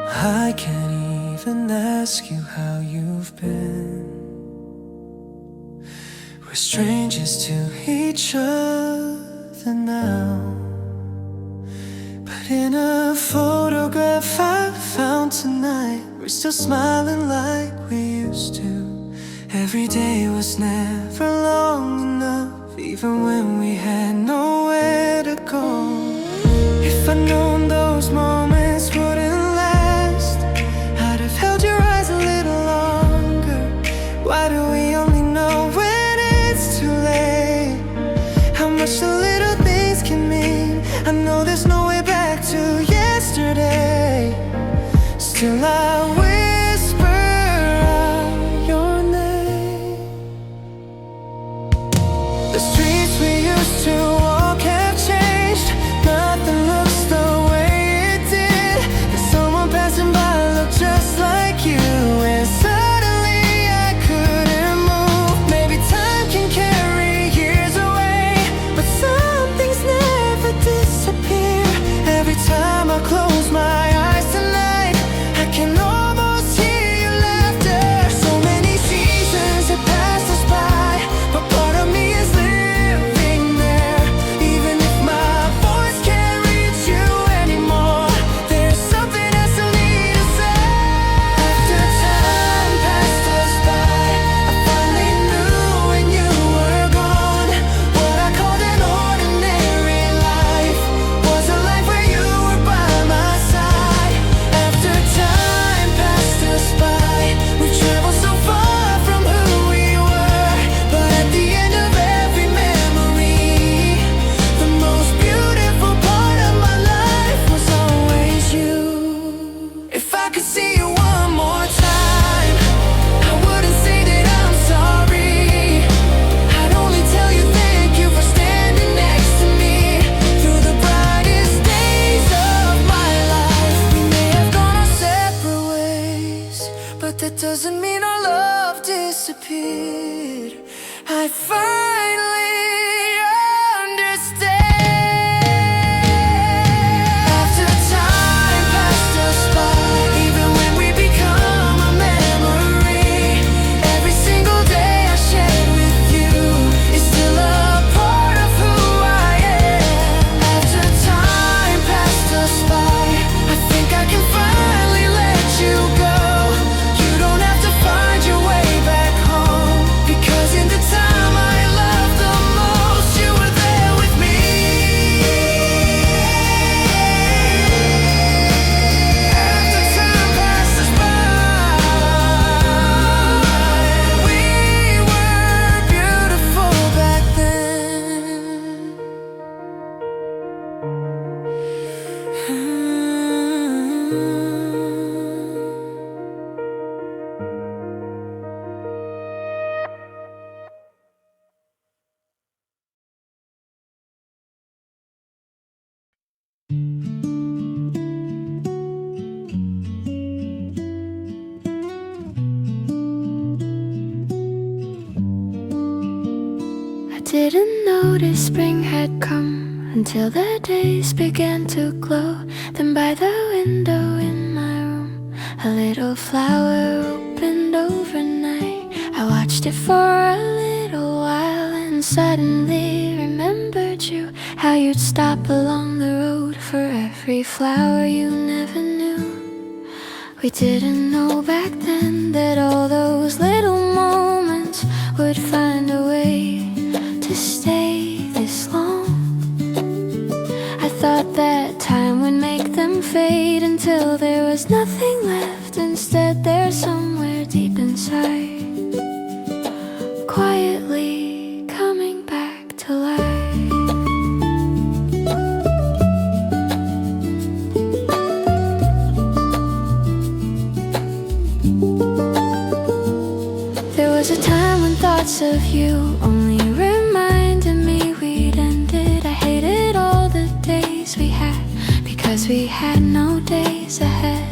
I can't even ask you how you've been. We're strangers to each other now, but in a photograph I found tonight, we're still smiling like we used to. Every day was never long enough, even when we had nowhere to go. If I'd known those moments wouldn't last, I'd have held your eyes a little longer. Why do we only know when it's too late? How much the little things can mean. I know there's no way back to yesterday. Still I whisper out your name. The streets we used to walk have changed. Nothing looks the way it did. There's someone passing by looked just like you, and suddenly I couldn't move. Maybe time can carry years away, but some things never disappear. Every time I close my eyes tonight, I can almost hear your laughter. So many seasons have passed us by, but part of me is living there. Even if my voice can't reach you anymore, there's something I still need to say. After time passed us by, I finally knew when you were gone. What I called an ordinary life was a life where you were by my side. After time passed us by, we traveled so far from who we were, but at the end of every memory, the most beautiful part of my life was always you. If I could see you one more time, I wouldn't say that I'm sorry. I'd only tell you thank you for standing next to me through the brightest days of my life. We may have gone our separate ways, but that doesn't mean our love disappeared. I finally understand. After time passed us by, even when we become a memory, every single day I shared with you is still a part of who I am. After time passed us by, I think I can finally let you go. You don't have to find your way back home, because in the time I loved the most, you were there with me. After time passed us by, we were beautiful back then. I didn't notice spring had come until the days began to glow. Then by the window in my room, a little flower opened overnight. I watched it for a little while and suddenly remembered you. How you'd stop along the road for every flower you never knew. We didn't know back then that all those little moments would find a way to stay this long. I thought that time would make them fade until there was nothing left. Instead, they're somewhere deep inside, quietly coming back to life. There was a time when thoughts of you only reminded me we'd ended. I hated all the days we had because we had no days ahead.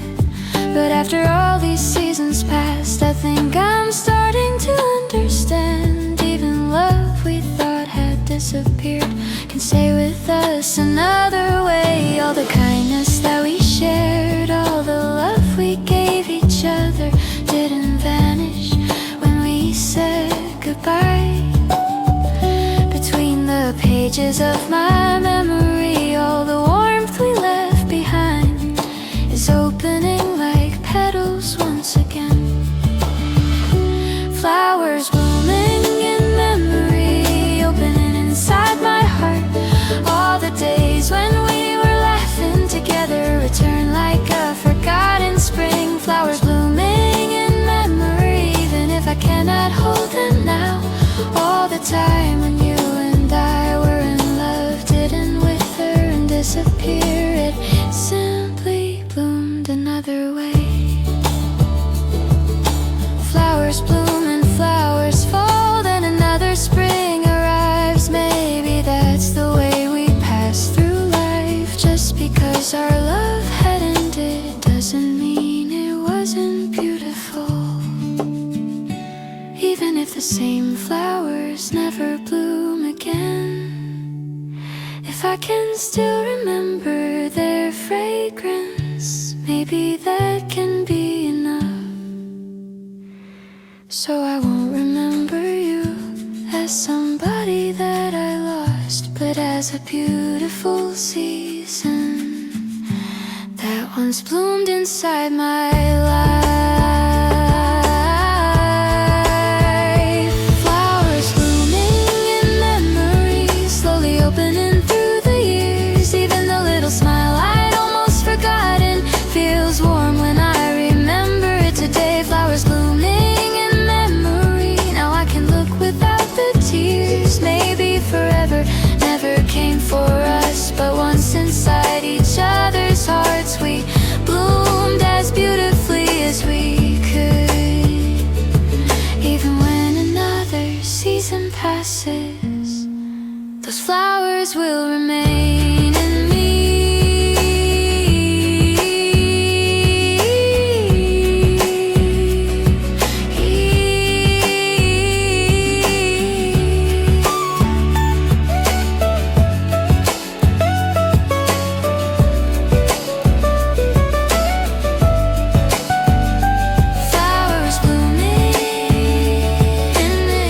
But after all these seasons passed, I think I'm starting to understand. Even love we thought had disappeared can stay with us another way. All the kindness that we shared, all the love corners of my memory. All the warmth we left behind is opening like petals once again. Flowers blooming in memory, opening inside my heart. All the days when we were laughing together return like a forgotten spring. Flowers blooming in memory, even if I cannot hold them now. All the time when you and I were in love didn't wither and disappear. It simply bloomed another way. Flowers bloom and flowers fall, then another spring arrives. Maybe that's the way we pass through life. Just because our love had ended doesn't mean it wasn't beautiful. Even if the same flowers never bloom again, if I can still remember their fragrance, maybe that can be enough. So I won't remember you as somebody that I lost, but as a beautiful season that once bloomed inside my life. Flowers blooming in memory, slowly opening through the years. Even the little smile I'd almost forgotten feels warm when I remember it today. Flowers blooming in memory, now I can look without the tears. Maybe forever never came for us, but once inside each other's hearts we bloomed as beautifully as we could. Even when another season passes, those flowers will remain in me. Flowers blooming in me.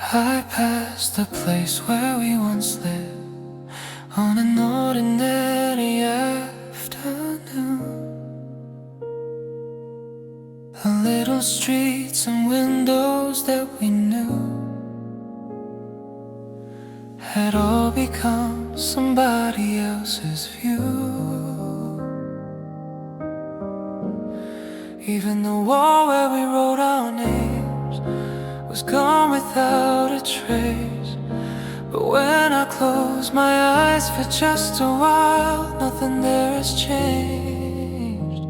I passed the place where we once lived on an ordinary afternoon. The little streets and windows that we knew had all become somebody else's view. Even the wall where we wrote our names was gone without a trace. But when I close my eyes for just a while, nothing there has changed.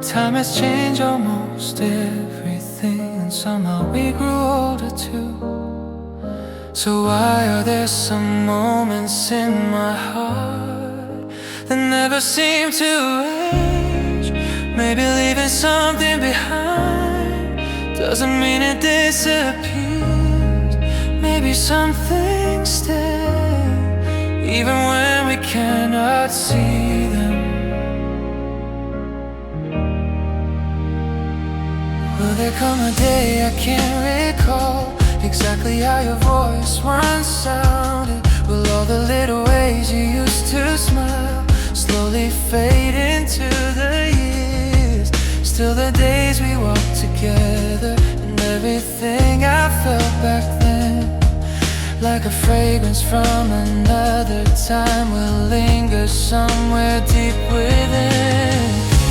Time has changed almost everything, and somehow we grew older too. So why are there some moments in my heart that never seem to age? Maybe leaving something behind doesn't mean it disappears. Maybe some things stay even when we cannot see them. Will there come a day I can't recall exactly how your voice once sounded? Will all the little ways you used to smile slowly fade into the years? Still the days we walked together and everything I felt back then, like a fragrance from another time, will linger somewhere deep within.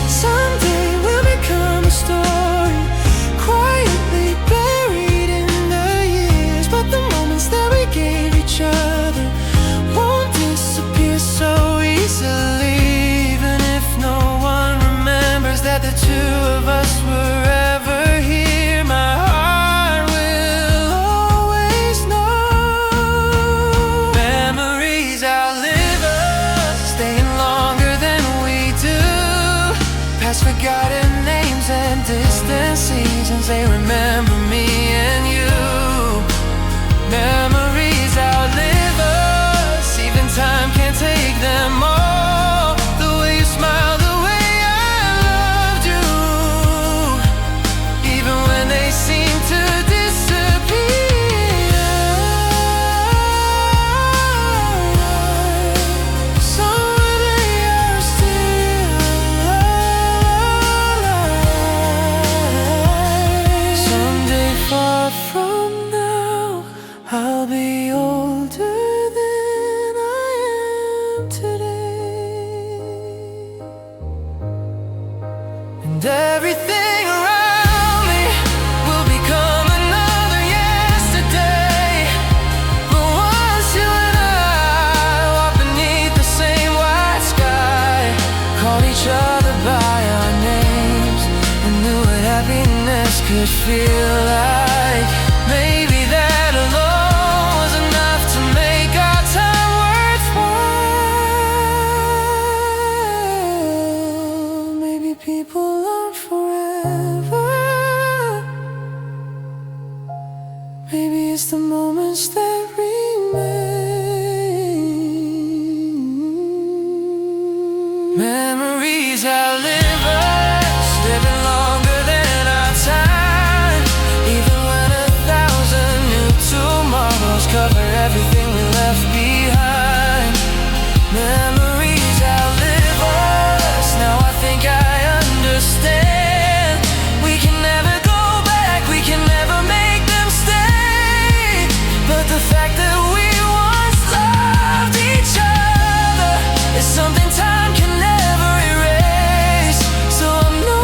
Someday we'll become a story, quietly buried in the years. But the moments that we gave each other won't disappear so easily. Even if no one remembers that the two of us were ever here, my heart will always know. Memories outlive us, staying longer than we do. Past forgotten names and distant seasons, they remember me and you. Memories outlive us, even time can't take them all. The way you smile, the way I loved you, even when they seem to disappear. Somewhere they are still alive. Someday far from now, I'll be older than I am today, and everything around me will become another yesterday. But once you and I walked beneath the same white sky, called each other by our names, and knew what happiness could feel like. Maybe that alone was enough to make our time worthwhile. Maybe people aren't forever. Maybe it's the moments that remain. Memories outlive us, living longer than our time. Even when 1,000 new tomorrows cover everything we left behind. Memories outlive us, now I think I understand. We can never go back, we can never make them stay. But the fact that we once loved each other is something time can never erase. So I'm no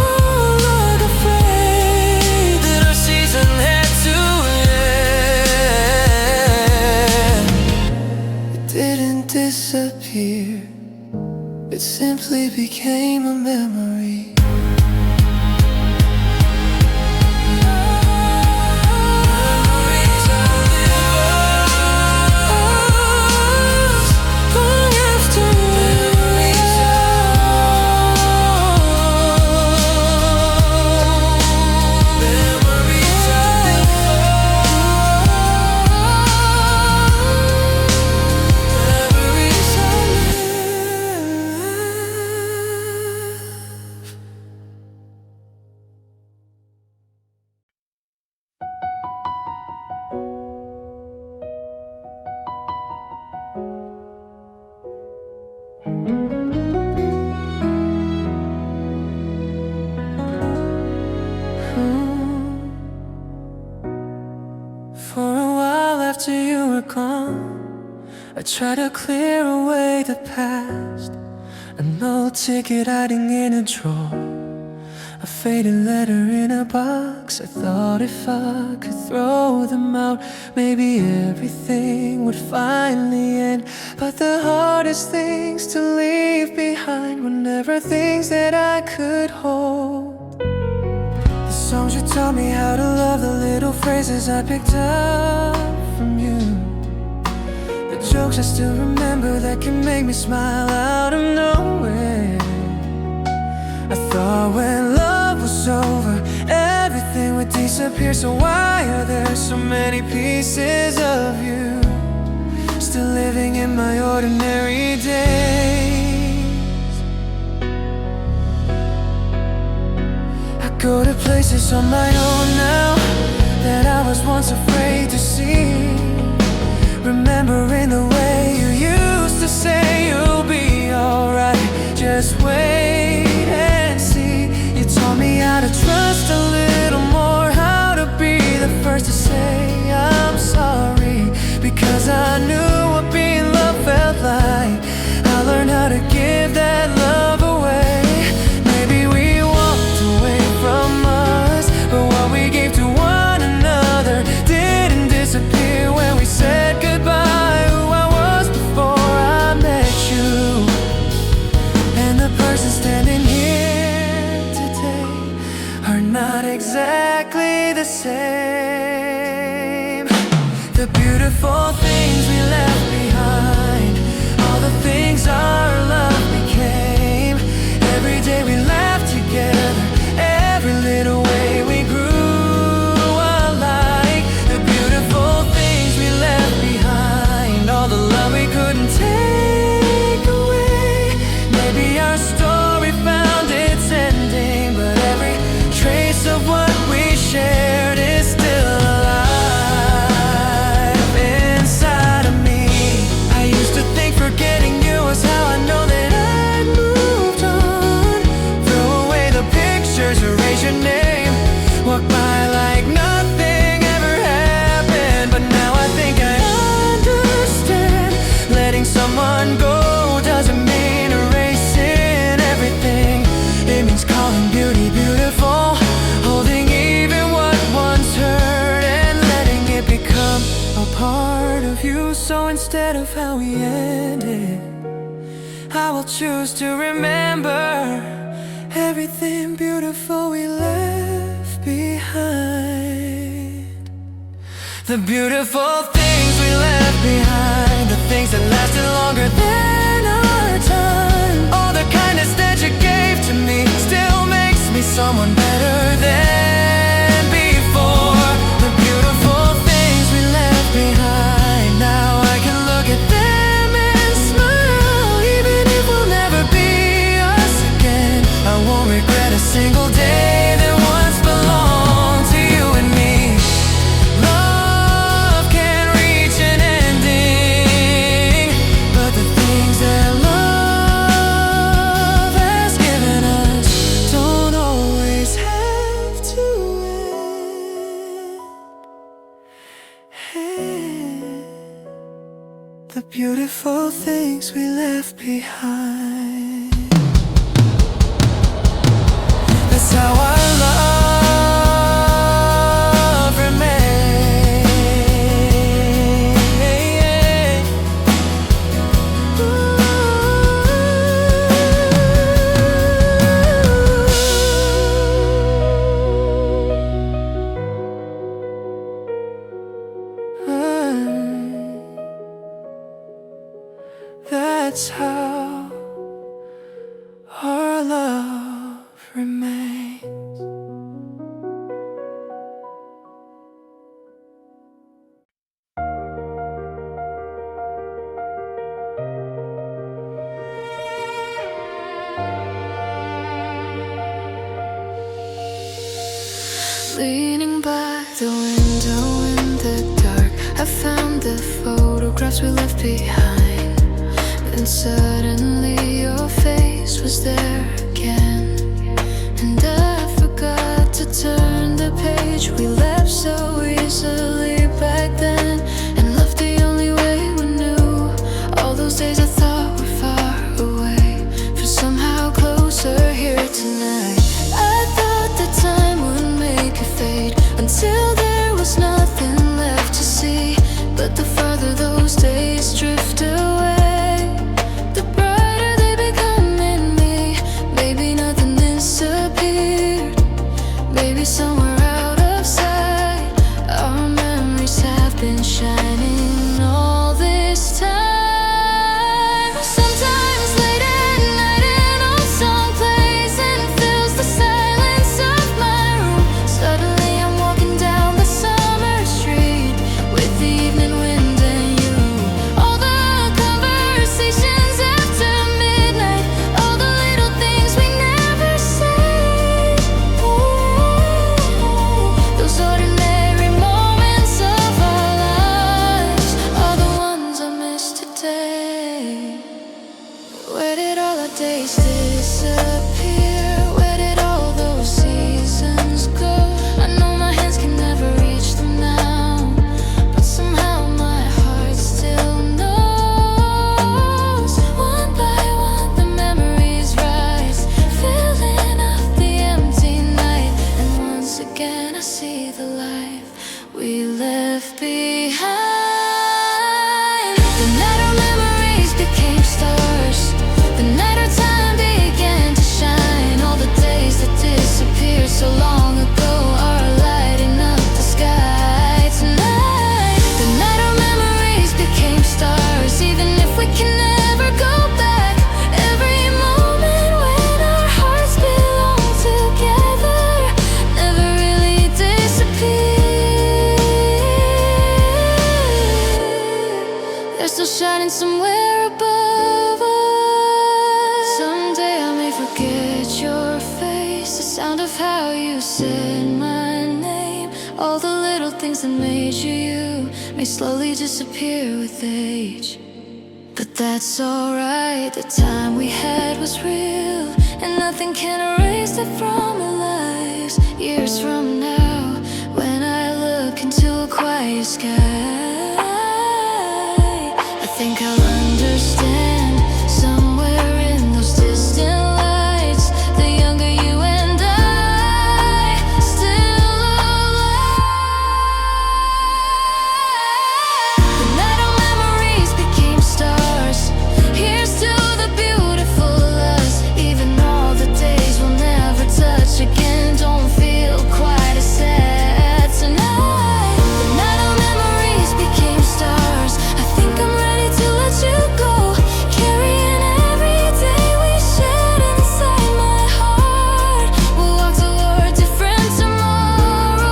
longer afraid that our season had to end. It didn't disappear, it simply became a memory. Memories outlive us, long after memories memories outlive us. Memories outlive after you were gone, I tried to clear away the past. An old ticket hiding in a drawer, a faded letter in a box. I thought if I could throw them out, maybe everything would finally end. But the hardest things to leave behind were never things that I could hold. The songs you taught me how to love, the little phrases I picked up from you, the jokes I still remember that can make me smile out of nowhere. I thought when love was over, everything would disappear. So why are there so many pieces of you still living in my ordinary days? I go to places on my own now that I was once afraid to see, remembering the way you used to say you'll be alright, just wait and see. You taught me how to trust a little more, how to be the first to say I'm sorry, because I knew what being loved felt like. I learned how to give that love away. Maybe we walked away from us, but what we gave to one another didn't disappear when we said goodbye. Who I was before I met you, and the person standing here today are not exactly the same. The beautiful things we left behind, all the things our love became. Every day we laughed together, every little way we grew alike. The beautiful things we left behind, all the love we couldn't take away. Maybe our story found its ending, but every trace of what we shared is still alive inside of me. I used to think forgetting you was how I know that I'd moved on. Throw away the pictures, erase your name, walk by like nothing ever happened. But now I think I understand, letting someone go doesn't mean erasing everything. It means calling beauty beautiful, holding even what once hurt and letting it become a part of you. So instead of how we ended, I will choose to remember everything beautiful we left behind. The beautiful things we left behind, the things that lasted longer than our time. All the kindness that you gave to me still makes me someone better than before. The beautiful things we left behind, now I can look at them and smile. Even if we'll never be us again, I won't regret a single day that once belonged to you and me. Love can't reach an ending, but the things that love has given us don't always have to end. The beautiful things we left behind, that's how our love remains. That's how our love remains. Leaning by the window in the dark, I found the photographs we left behind. Then suddenly your face was there again, and I forgot to turn the page. We left so easily back then, and left behind. The night our memories became stars, the night our time began to shine. All the days that disappeared so long ago are lighting up the sky tonight. The night our memories became stars, even if we can never go back. Every moment when our hearts belong together never really disappear. They're still shining somewhere above us. Someday I may forget your face, the sound of how you said my name. All the little things that made you you may slowly disappear with age. But that's alright, the time we had was real, and nothing can erase that from our lives. Years from now, when I look into a quiet sky, I think I'll understand somewhere in those distant lights, the younger you and I, still alive. The night our memories became stars, here's to the beautiful us. Even all the days we'll never touch again don't feel quite as sad tonight. The night our memories became stars, I think I'm ready to let you go, carrying every day we shared inside my heart. We'll walk toward different tomorrows,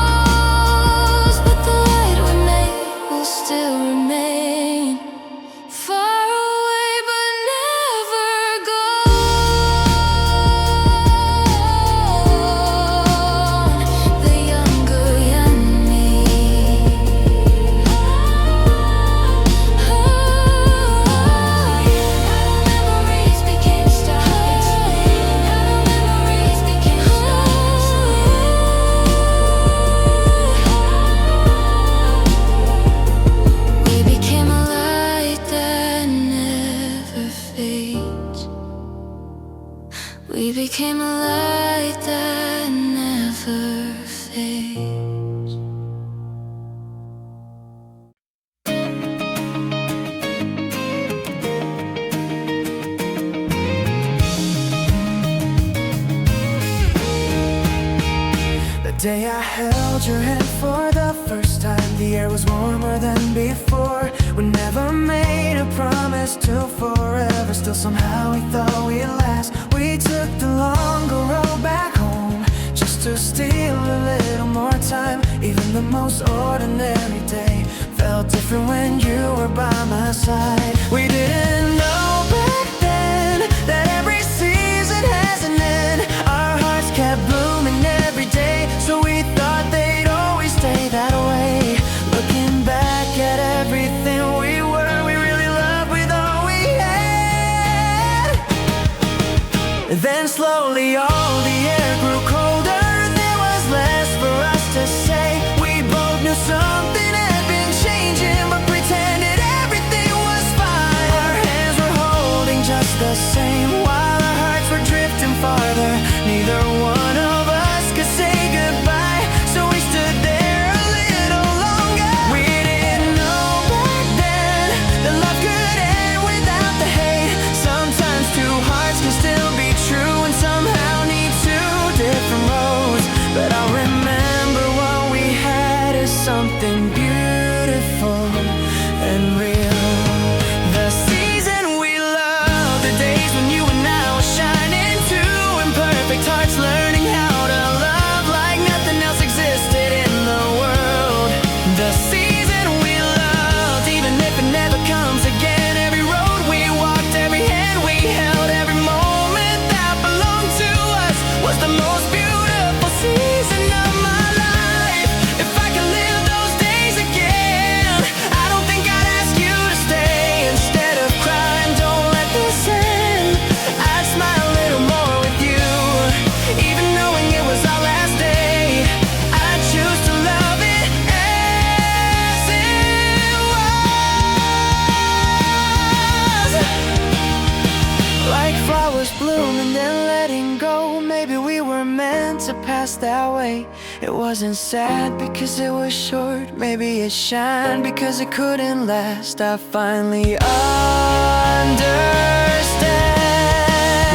but the light we made will still remain. Far away but never gone. The younger me. Memories became stars. Memories became stars. We became a light that never fades. We became a light that never fades. The day I held your hand for the first time, the air was warmer than before. We never made a promise to forever, still somehow we thought we'd last. We took the longer road back home, just to steal a little more time. Even the most ordinary day felt different when you were by my side. We didn't know back then that every season has an end. Our hearts kept blooming every day, so we thought they'd always stay that way. Looking back at everything we were, we really loved with all we had. Then slowly all the air grew colder, and there was less for us to say. We both knew something had been changing, but pretended everything was fine. Our hands were holding just the same, while our hearts were drifting farther. Neither one of us could say goodbye, so we stood there a little longer. We didn't know back then that love could end without the hate. Sometimes two hearts can still be true and somehow need two different roads. But I remember what we had is something beautiful and real. The season we loved, the days when you and I were shining, two imperfect hearts learning how to love like nothing else existed in the world. The season we loved, even if it never comes again. Every road we walked, every hand we held, every moment that belonged to us was the most beautiful season of my life. If I could live those days again, I don't think I'd ask you to stay. Instead of crying, don't let this end, I'd smile a little more with you. Even knowing it was our last day, I'd choose to love it as it was. Like flowers blooming then letting go, maybe we were meant to pass that way. It wasn't sad because it was short. Maybe it shined because it couldn't last. I finally understand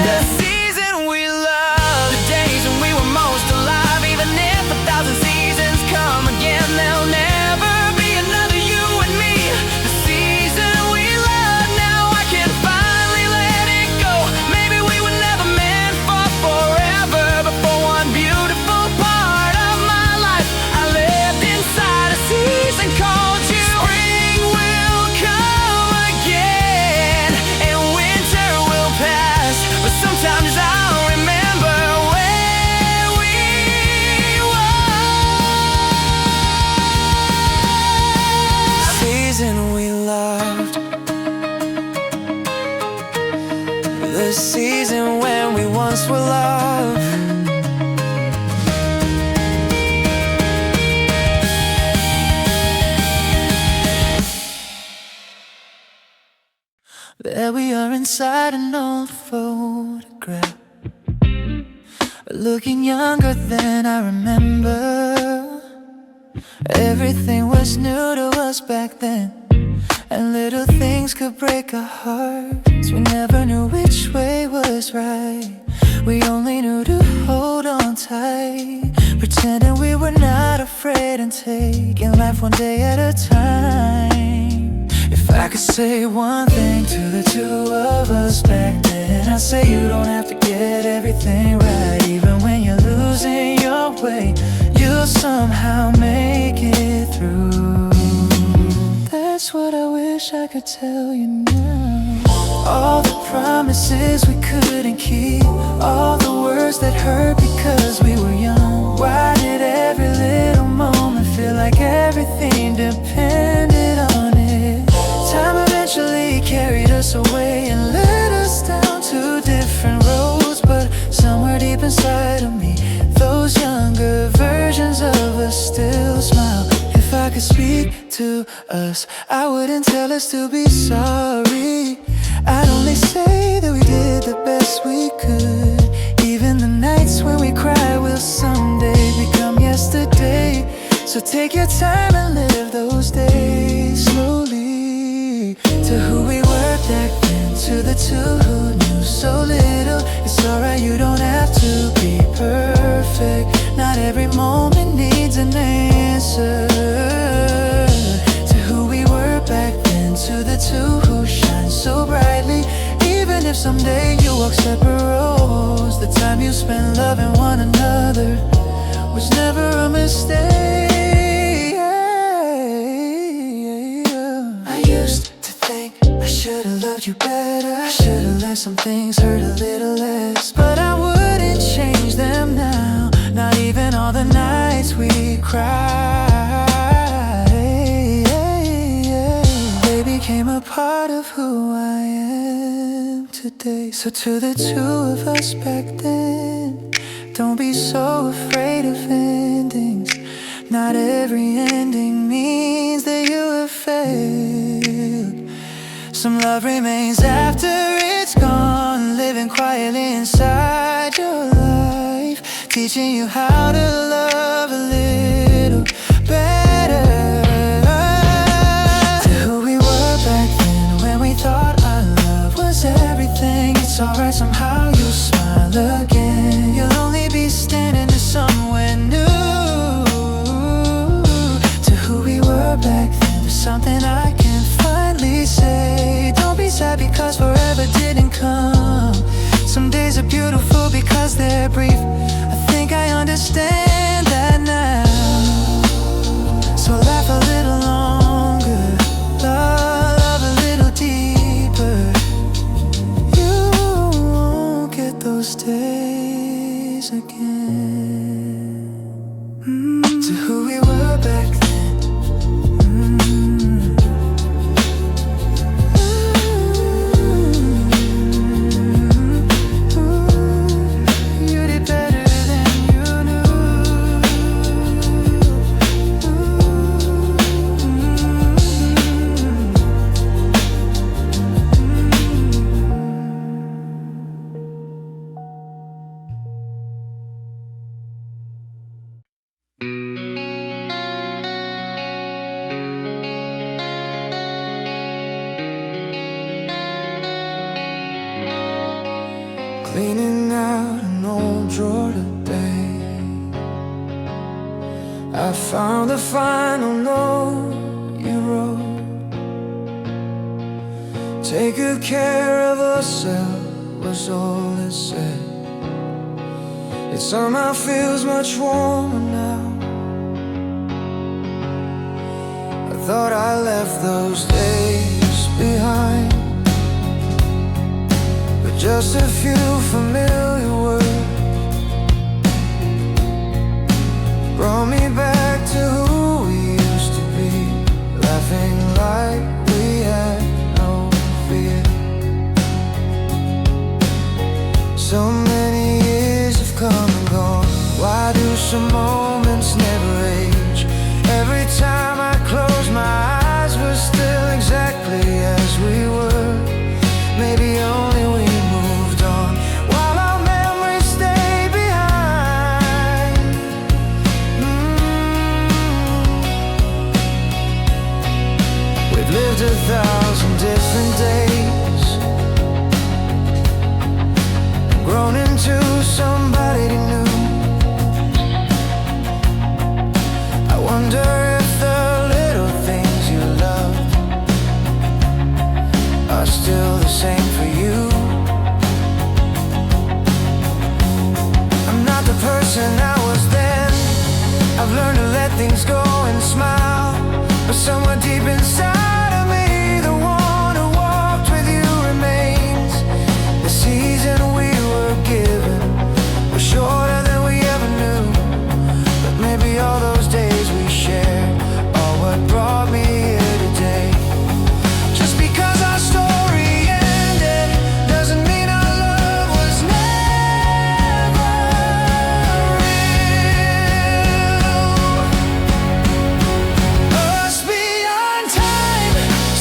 the season we loved, the days when we were most alive. Even if 1,000 seasons come again, there'll never be another you and me. The season we love, now I can finally let it go. Maybe we were never meant for forever, but for one beautiful part of my life, I lived inside a season called you. Spring will come again and winter will pass, but sometimes I'll remember where we were. Season we loved, the season when we once were loved. There we are inside an old photograph, looking younger than I remember. Everything was new to us back then, and little things could break our hearts. We never knew which way was right. We only knew to hold on tight, pretending we were not afraid and taking life one day at a time. If I could say one thing to the two of us back then, I'd say you don't have to get everything right. Even when you're losing your way, you'll somehow make it through. That's what I wish I could tell you now. All the promises we couldn't keep, all the words that hurt because we were young. Why did every little moment feel like everything depended on it? Time eventually carried us away and led us down two different roads, but somewhere deep inside of me, those younger versions of us still smile. If I could speak to us, I wouldn't tell us to be sorry. I'd only say that we did the best we could. Even the nights when we cry will someday become yesterday. So take your time and live those days slowly. To who we were back then, to the two who knew so little. It's alright, you don't have to be perfect. Not every moment needs an answer. To who we were back then, to the two who shine so brightly. Even if someday you walk separate roads, the time you spent loving one another was never a mistake. I used to think I should've loved you better. I should've let some things hurt a little less, but I wouldn't change them now. Not even all the nights we cried. They became a part of who I am today. So to the two of us back then, don't be so afraid of endings. Not every ending means that you have failed. Some love remains after it's gone, living quietly inside your life, teaching you how to love a little better. To who we were back then, when we thought our love was everything. It's alright, somehow you'll smile again. You'll only be standing to somewhere new. To who we were back then, there's something I can finally say. Don't be sad because forever didn't come. Some days are beautiful because they're brief. I think I understand that cleaning out an old drawer today. I found the final note you wrote. Take good care of yourself was all it said. It somehow feels much warmer now. I thought I left those days behind, but just a few familiar words brought me back to who we used to be, laughing like we had no fear. So many years have come and gone. Why do some moments never age? Every time I close my eyes, we're still exactly as we were. Maybe only we moved on, while our memories stay behind. We've lived 1,000 different days, grown into somebody new. I wonder if the little things you loved are still the same for you. I'm not the person I was then. I've learned to let things go and smile, but somewhere deep inside of me, the one who walked with you remains. The season we were given was shorter than we ever knew, but maybe all those days we shared are what brought me here today. Just because our story ended doesn't mean our love was never real. Us beyond time,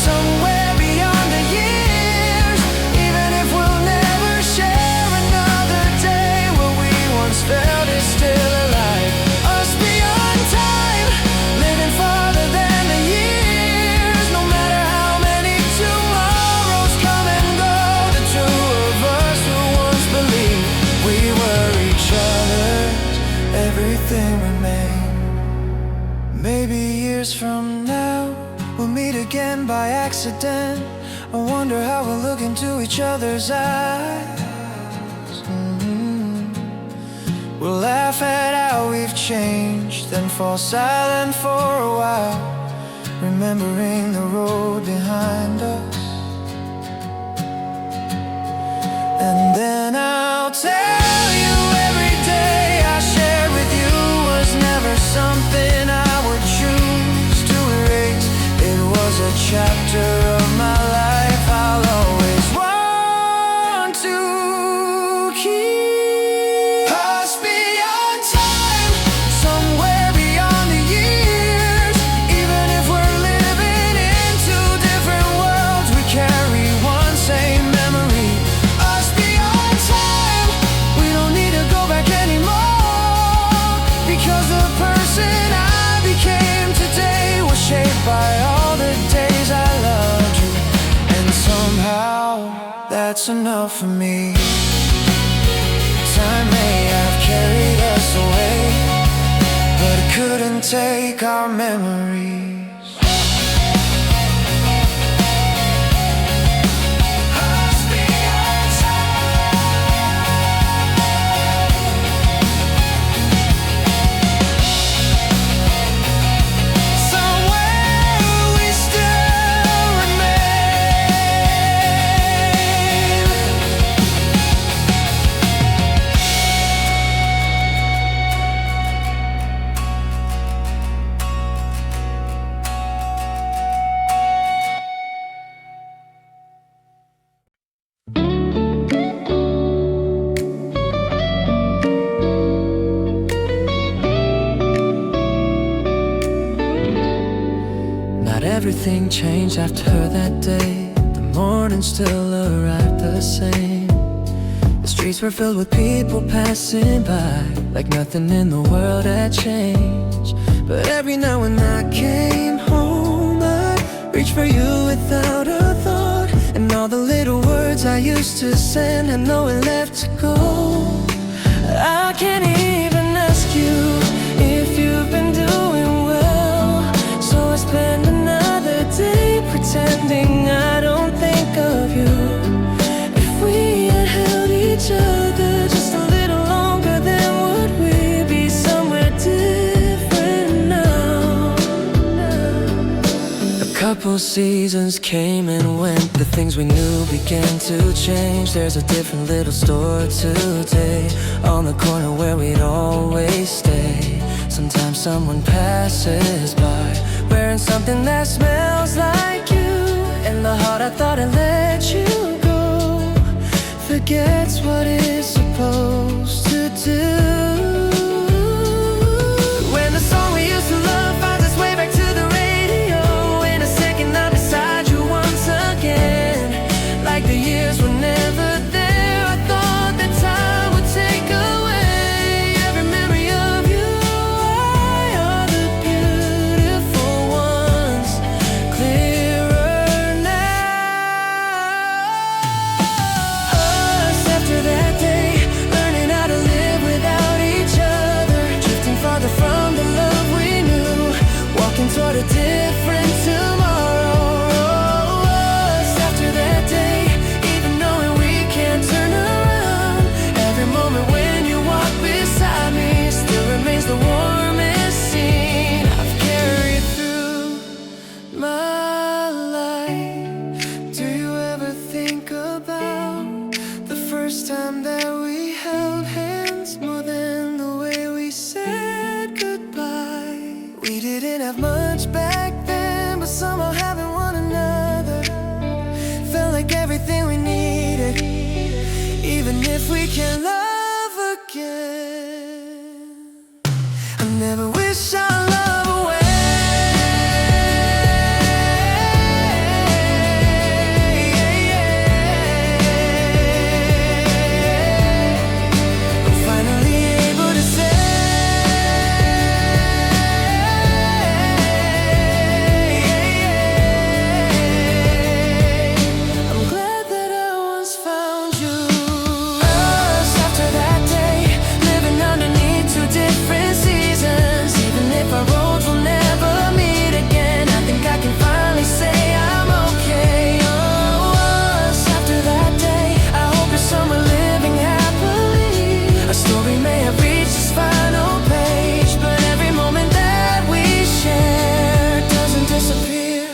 somewhere beyond the years, even if we'll never share another day, what we once felt is still alive. Us beyond time, living farther than the years. No matter how many tomorrows come and go, the two of us who once believed we were each other's everything remained. Maybe years from now we'll meet again by accident. I wonder how we'll look into each other's eyes. We'll laugh at how we've changed, then fall silent for a while, remembering the road behind us. And then I'll tell you every day I shared with you was never something I would choose to erase. It was a chapter of my life I'll always want to keep. Us beyond time, somewhere beyond the years, even if we're living in two different worlds, we carry one same memory. Us beyond time, we don't need to go back anymore, because the person I became today was shaped by all the days I loved you, and somehow that's enough for me. Time may have carried us away, but it couldn't take our memories. Us beyond somewhere we still remain. Not everything changed after that day. The morning still arrived the same. The streets were filled with people passing by, like nothing in the world had changed. But every now and then I came home, I'd reach for you without a thought, and all the little words I used used to send, I know it left to go. I can't even ask you if you've been doing well, so I spend another day pretending I don't think of you. If we had held each other just a little longer, then would we be somewhere different now? A couple seasons came and went, the things we knew began to change. There's a different little store today on the corner where we'd always stay. Sometimes someone passes by wearing something that smells like you, and the heart I thought had let you go forgets what it's supposed to do. When the song we used to love finds its way back to the radio, in a second I'm beside you once again, like the years were never there. I thought that time would take away every memory of you. Why are the beautiful ones clearer now? Us after that day, learning how to live without each other, drifting farther from the love we knew, walking toward a different tomorrow. Us after that day, even knowing we can't turn around, every moment when you walk beside me still remains the warmest scene I've carried through my life. Do you ever think about the first time that we held hands, more than the way we said goodbye? We didn't have much back then, but somehow having one another felt like everything we needed, even if we can't love again. I never wish our love away. I'm finally able to say I'm glad that I once found you. Us after that day, living underneath two different seasons, even if our roads will never meet again, I think I can finally say I'm okay. Oh, us after that day, I hope you're somewhere living happily. Our story may have reached its final page, but every moment that we share doesn't disappear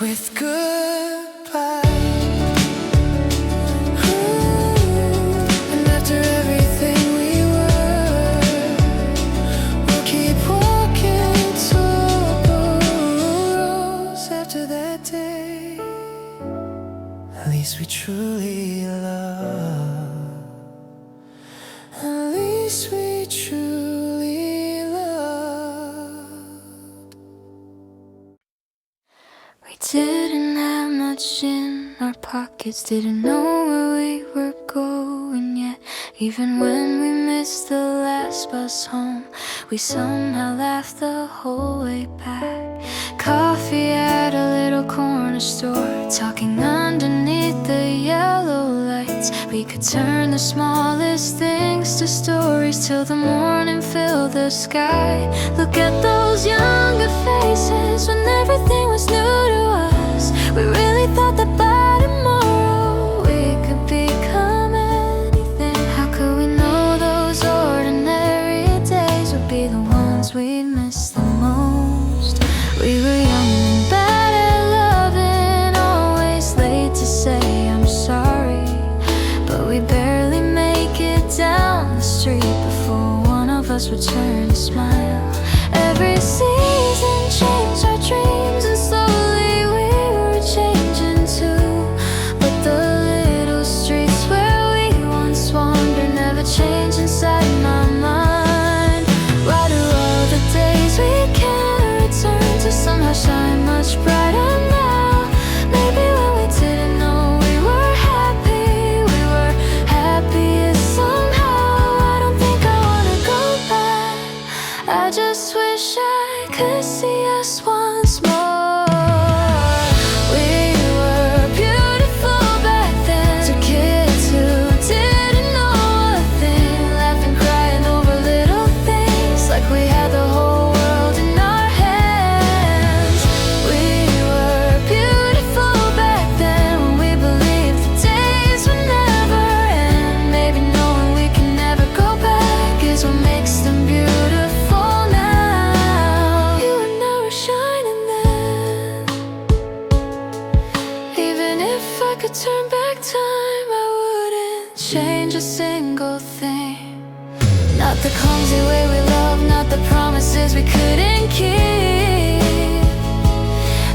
with goodbye. And after everything we were, we'll keep walking toward rose after that day. At least we truly love. At least we truly love. We didn't have much in our pockets, didn't know where we were going yet. Even when we missed the last bus home, we somehow laughed the whole way back. Coffee at a little corner store, talking underneath the yellow lights. We could turn the smallest things to stories till the morning filled the sky. Look at those younger faces when everything was new to us. We really thought that by tomorrow we could become anything. How could we know those ordinary days would be the ones we'd miss the most? We were young and bad at loving, always late to say I'm sorry, but we barely make it down the street before one of us would turn to smile. Every season changed our dreams, and slowly we were changing too. But the little streets where we once wandered never change inside my mind. Why do all the days we can't return to somehow shine much brighter now? Maybe when we didn't know we were happiest somehow. I don't think I wanna go back. I just wish I could see us once more. We were beautiful back then, together. could turn back time, I wouldn't change a single thing. Not the clumsy way we love, not the promises we couldn't keep,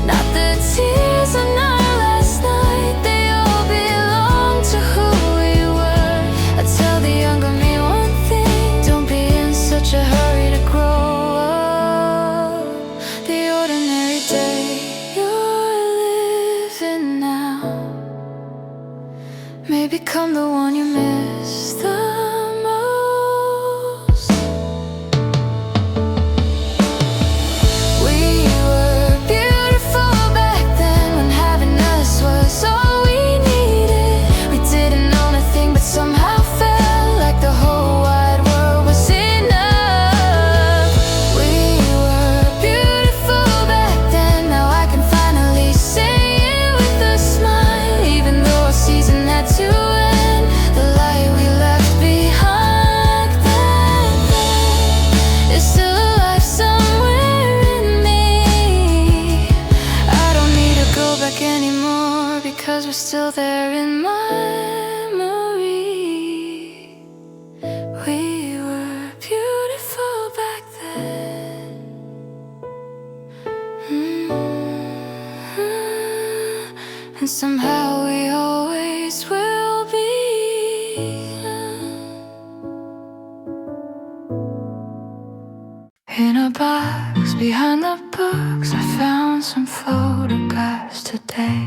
not the tears on our last night. They all belong to who we were. I tell the younger me one thing: don't be in such a hurry to grow up. The ordinary day you're living now may become the one you miss the most. We were beautiful back then, when having us was all we needed. We didn't know nothing, but somehow felt like the whole wide world was enough. We were beautiful back then, now I can finally say it with a smile. Even though our season had to end, the light we left behind then is still alive somewhere in me. I don't need to go back anymore, because we're still there in my memory. We were beautiful back then. And somehow we always will be. In a box behind the books, I found some photographs today.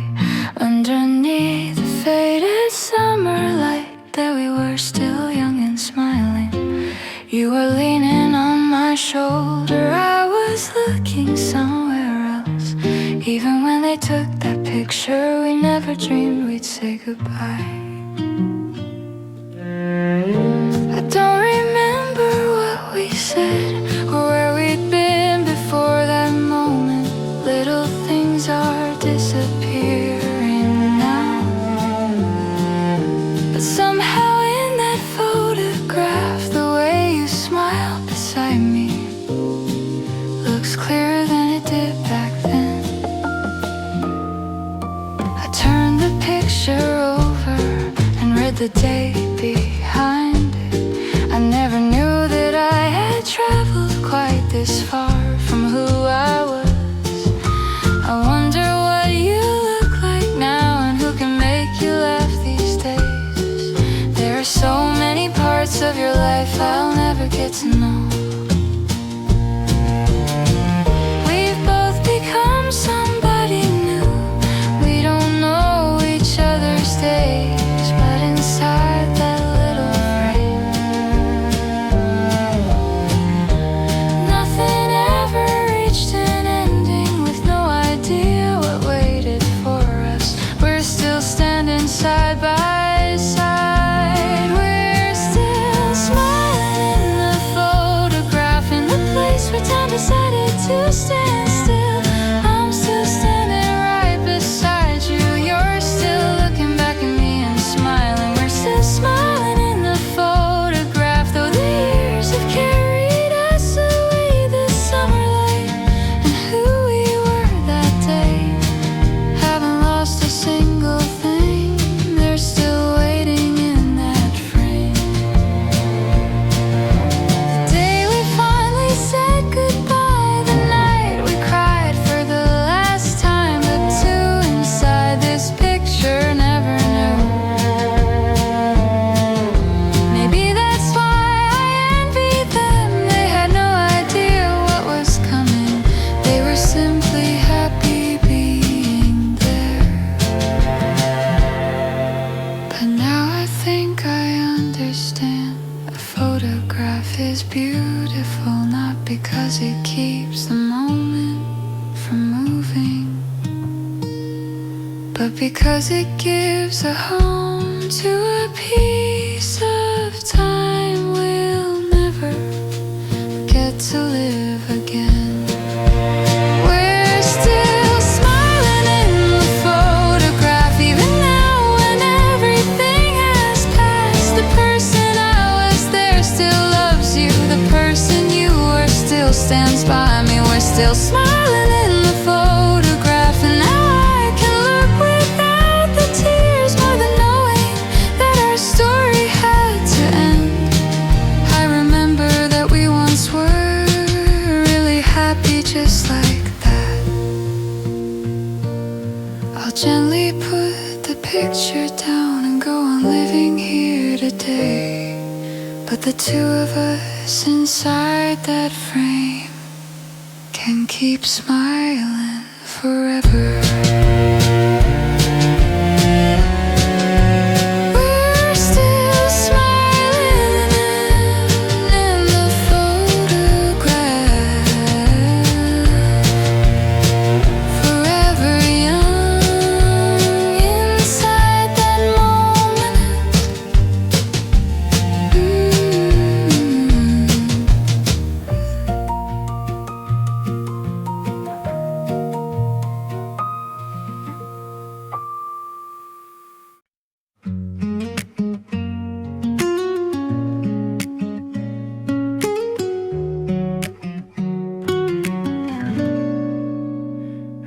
Underneath the faded summer light, that we were still young and smiling. You were leaning on my shoulder, I was looking somewhere else. Even when they took that picture, we never dreamed we'd say goodbye. I don't remember what we said or where we'd been before that moment. Little things are disappearing now, but somehow in that photograph, the way you smiled beside me looks clearer than it did back then. I turned the picture over and read the date behind it. I never knew that I had traveled quite this far from who I was. I wonder what you look like now, and who can make you laugh these days. There are so many parts of your life I'll never get to know. We've both become somebody new. We don't know each other's days, but inside that little frame, nothing ever reached an ending, with no idea what waited for us. We're still standing side by side. We're still smiling in the photograph, in the place where time decided to stand still. I'm still standing right beside you. You're still looking back at me and smiling. We're still smiling in the photograph, though the years have carried us away. This summer light and who we were that day, haven't lost a single thing. They're still waiting in that frame. The day we finally said goodbye, the night we cried for the last time, the two inside this picture never knew. Maybe that's why I envied them. They had no idea what was coming. They were simply happy being there. But now I think I understand. A photograph is beautiful, not because it keeps the moment from moving, but because it gives a home to a piece of time we'll never get to live again. We're still smiling in the photograph, even now when everything has passed. The person I was there still loves you. The person you were still stands by me. We're still smiling in the photograph, and now I can look without the tears gently put the picture down and go on living here today. But the two of us inside that frame can keep smiling forever. We're still smiling in the photograph, forever young inside that moment.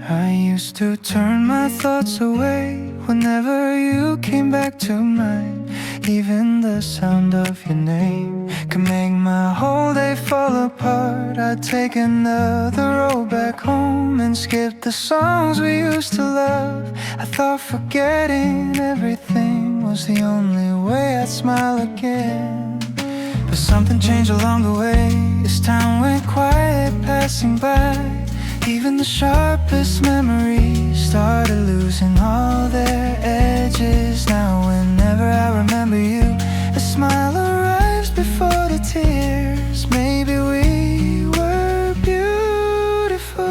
I used to turn my thoughts away whenever you came back to mind. Even the sound of your name could make my whole day fall apart. I'd take another road back home and skip the songs we used to love. I thought forgetting everything was the only way I'd smile again. But something changed along the way as time went quiet, passing by. Even the sharpest memories started losing all their edges. Now whenever I remember you, a smile arrives before the tears. Maybe we were beautiful.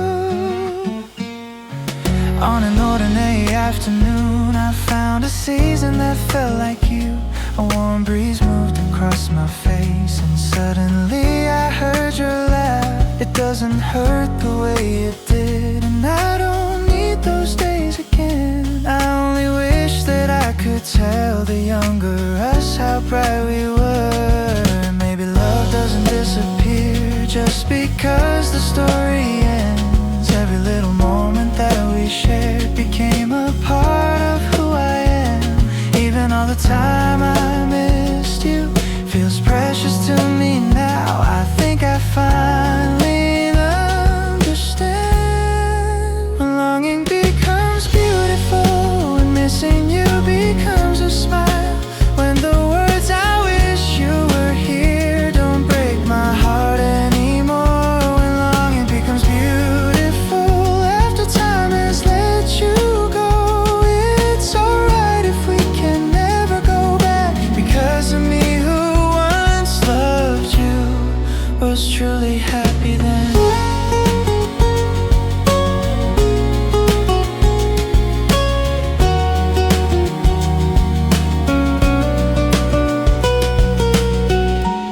On an ordinary afternoon, I found a season that felt like you. A warm breeze moved across my face, and suddenly I heard your laugh. It doesn't hurt the way it did, and I don't need those days again. I only wish that I could tell the younger us how bright we were. Maybe love doesn't disappear just because the story ends. Every little moment that we shared became a part of who I am. Even all the time I missed you feels precious to me now. I think I finally understand. When longing becomes beautiful, when missing you becomes a smile, when the words I wish you were here don't break my heart anymore. When longing becomes beautiful after time has let you go. It's alright if we can never go back, because of me who once loved you was truly happy then.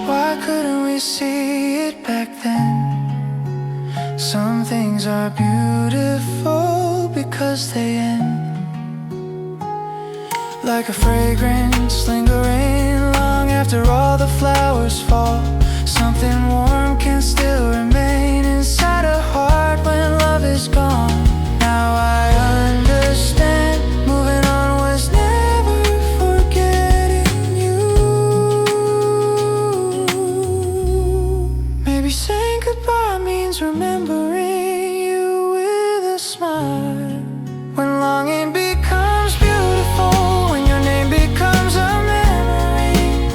Why couldn't we see it back then? Some things are beautiful because they end. Like a fragrance lingering long after all the flowers fall. Something warm can still remain inside a heart when love is gone. Now I understand. Moving on was never forgetting you. Maybe saying goodbye means remembering you with a smile. When longing becomes beautiful, when your name becomes a memory,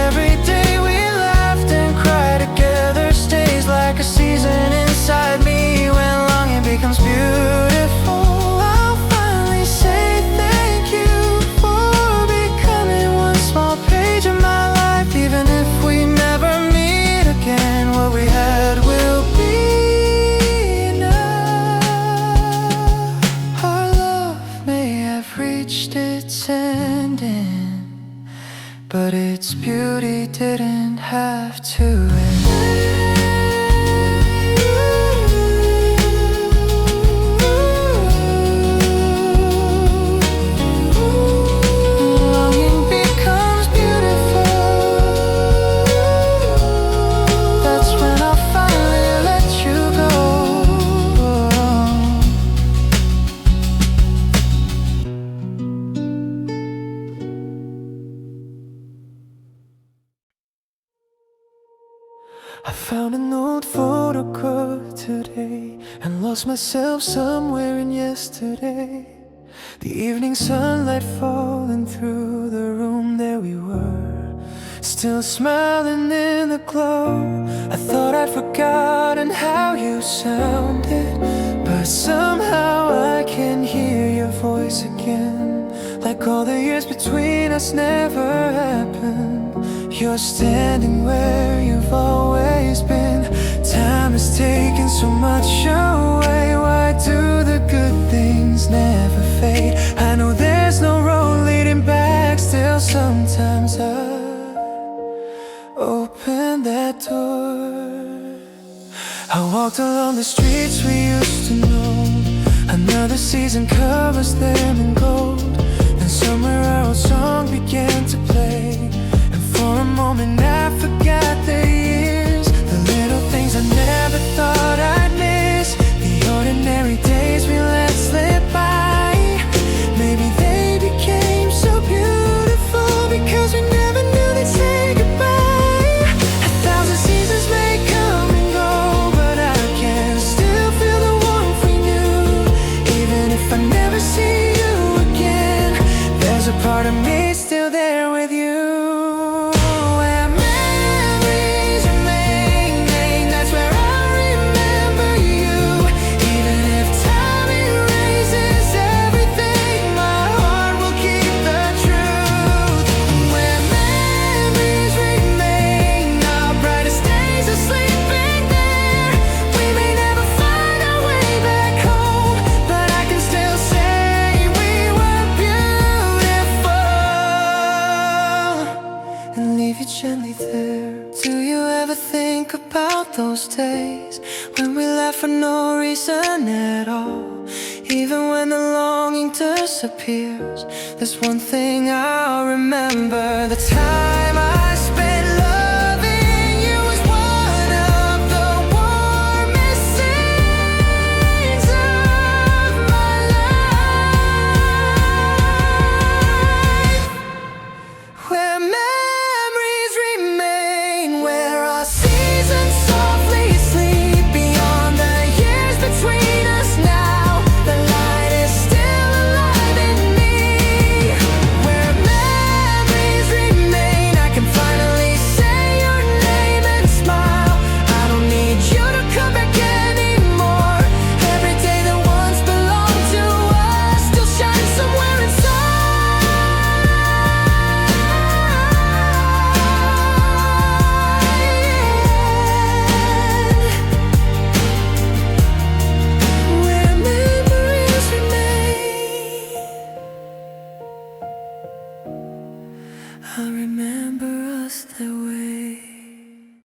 every day we laughed and cried together stays like a season inside me. When longing becomes beautiful, I'll finally say thank you for becoming one small page of my life. Even if we never meet again, what we had will be enough. Our love may have reached its ending, but its beauty didn't have to end. Longing becomes beautiful. That's when I'll finally let you go. I found an old photograph today and lost myself somewhere in yesterday. The evening sunlight falling through the room, there we were, still smiling in the glow. I thought I'd forgotten how you sounded, but somehow I can hear your voice again, like all the years between us never happened. You're standing where you've always been. Time has taken so much away. Why do the good things never fade? I know there's no road leading back, still sometimes I open that door. I walked along the streets we used to know. Another season covers them in gold. Then somewhere our old song began to play, and for a moment I forgot the years, the little things I never thought I'd miss, the ordinary days we let slip by. Maybe they became so beautiful because we never knew they'd say goodbye. A thousand seasons may come and go, but I can still feel the warmth we knew. Even if I never see you again, there's a part of me still there with you. Where memories remain, that's where I remember you. Even if time erases everything, my heart will keep the truth. Where memories remain, our brightest days are sleeping there. We may never find our way back home, but I can still say we were beautiful, and leave you gently there. Do you ever think about those days when we laugh for no reason at all? Even when the longing disappears, there's one thing I'll remember: the time I